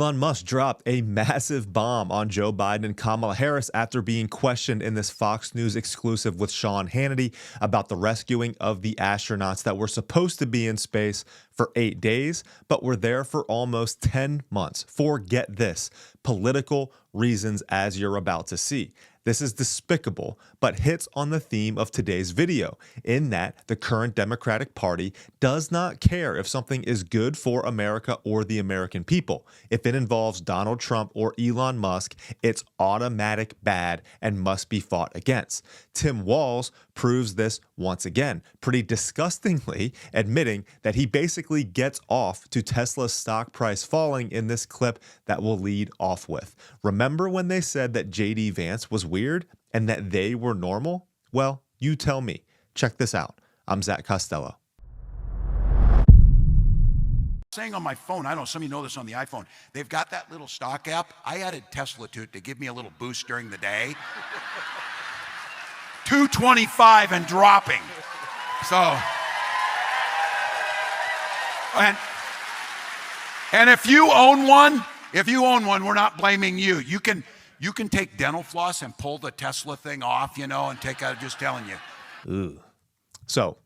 Elon Musk dropped a massive bomb on Joe Biden and Kamala Harris after being questioned in this Fox News exclusive with Sean Hannity about the rescuing of the astronauts that were supposed to be in space for 8 days, but were there for almost 10 months. For, get this, political reasons, as you're about to see. This is despicable, but hits on the theme of today's video, in that the current Democratic Party does not care if something is good for America or the American people. If it involves Donald Trump or Elon Musk, it's automatic bad and must be fought against. Tim Walz proves this once again, pretty disgustingly admitting that he basically gets off to Tesla's stock price falling in this clip that we'll lead off with. Remember when they said that JD Vance was weird and that they were normal? Well, you tell me. Check this out. I'm Zach Costello. Saying on my phone, I don't know, some of you know this on the iPhone, they've got that little stock app. I added Tesla to it to give me a little boost during the day. 225 and dropping. So, and if you own one, we're not blaming you. You can take dental floss and pull the Tesla thing off, you know, and take out, just telling you. Ooh. So,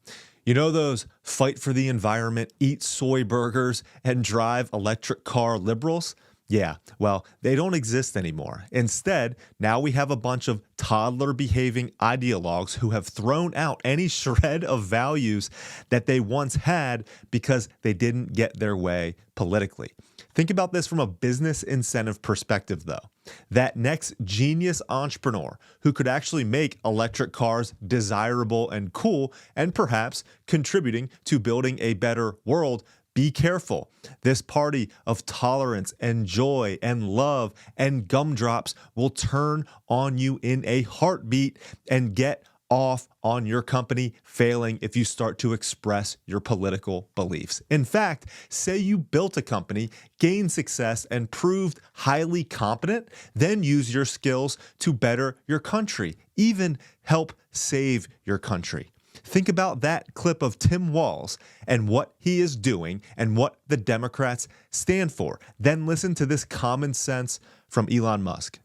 you know those fight for the environment, eat soy burgers, and drive electric car liberals? Yeah, well, they don't exist anymore. Instead, now we have a bunch of toddler-behaving ideologues who have thrown out any shred of values that they once had because they didn't get their way politically. Think about this from a business incentive perspective, though. That next genius entrepreneur who could actually make electric cars desirable and cool and perhaps contributing to building a better world, be careful. This party of tolerance and joy and love and gumdrops will turn on you in a heartbeat and get off on your company failing if you start to express your political beliefs. In fact, say you built a company, gained success, and proved highly competent, then use your skills to better your country, even help save your country. Think about that clip of Tim Walz and what he is doing and what the Democrats stand for. Then listen to this common sense from Elon Musk.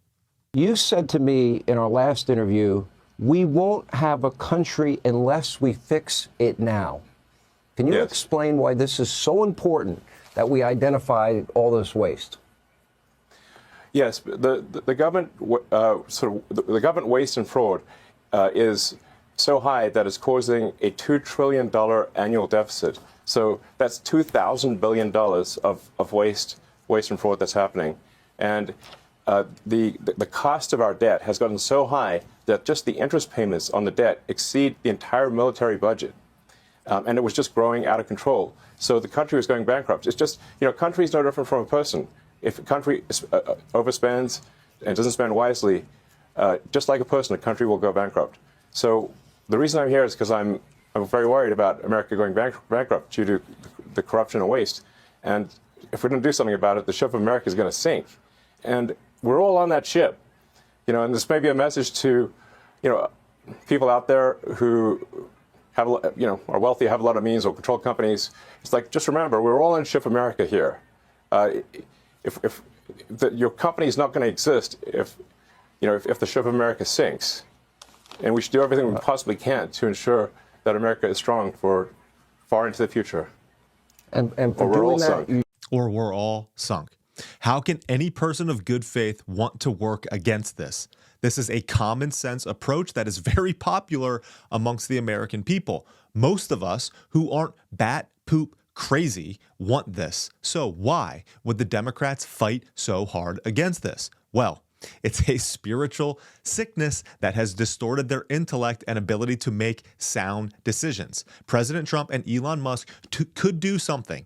You said to me in our last interview, we won't have a country unless we fix it now. Can you explain why this is so important that we identify all this waste? Yes, the government the government waste and fraud is so high that it's causing a $2 trillion annual deficit. So that's $2,000 billion of waste and fraud that's happening. And the cost of our debt has gotten so high that just the interest payments on the debt exceed the entire military budget. And it was just growing out of control. So the country was going bankrupt. It's just, you know, country is no different from a person. If a country overspends and doesn't spend wisely, just like a person, a country will go bankrupt. So the reason I'm here is because I'm very worried about America going bankrupt due to the corruption and waste. And if we don't do something about it, the ship of America is going to sink. And we're all on that ship. You know, and this may be a message to, you know, people out there who have, you know, are wealthy, have a lot of means, or control companies. It's like, just remember, we're all on ship America here. Your company is not going to exist if the ship of America sinks. And we should do everything we possibly can to ensure that America is strong for far into the future. And for doing that, or we're all sunk. How can any person of good faith want to work against this? This is a common sense approach that is very popular amongst the American people. Most of us who aren't bat poop crazy want this. So why would the Democrats fight so hard against this? Well, it's a spiritual sickness that has distorted their intellect and ability to make sound decisions. President Trump and Elon Musk could do something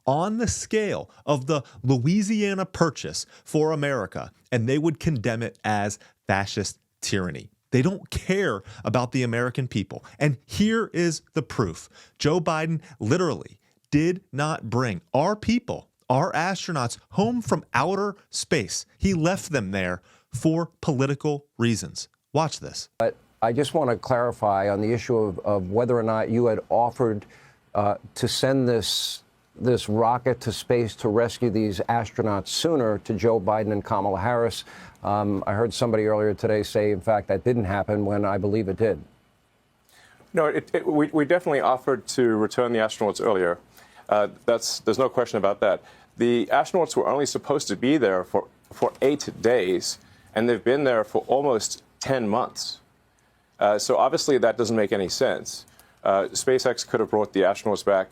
on the scale of the Louisiana Purchase for America, and they would condemn it as fascist tyranny. They don't care about the American people. And here is the proof. Joe Biden literally did not bring our people, our astronauts, home from outer space. He left them there for political reasons. Watch this. But I just want to clarify on the issue of whether or not you had offered to send this this rocket to space to rescue these astronauts sooner to Joe Biden and Kamala Harris. I heard somebody earlier today say, in fact, that didn't happen when I believe it did. No, we definitely offered to return the astronauts earlier. There's no question about that. The astronauts were only supposed to be there for 8 days, and they've been there for almost 10 months. So obviously that doesn't make any sense. SpaceX could have brought the astronauts back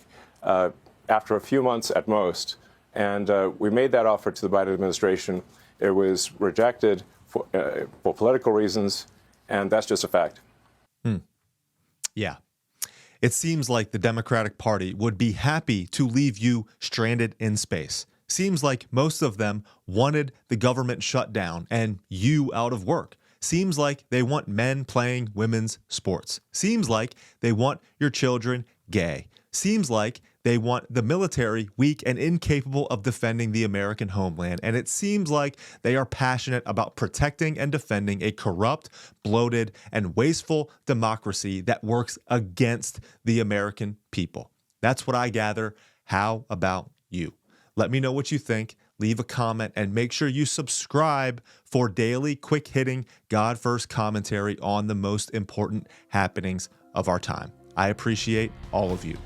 after a few months at most, and we made that offer to the Biden administration. It was rejected for political reasons, and that's just a fact. Yeah. It seems like the Democratic Party would be happy to leave you stranded in space. Seems like most of them wanted the government shut down and you out of work. Seems like they want men playing women's sports. Seems like they want your children gay. Seems like they want the military weak and incapable of defending the American homeland. And it seems like they are passionate about protecting and defending a corrupt, bloated, and wasteful democracy that works against the American people. That's what I gather. How about you? Let me know what you think. Leave a comment and make sure you subscribe for daily, quick-hitting, God-first commentary on the most important happenings of our time. I appreciate all of you.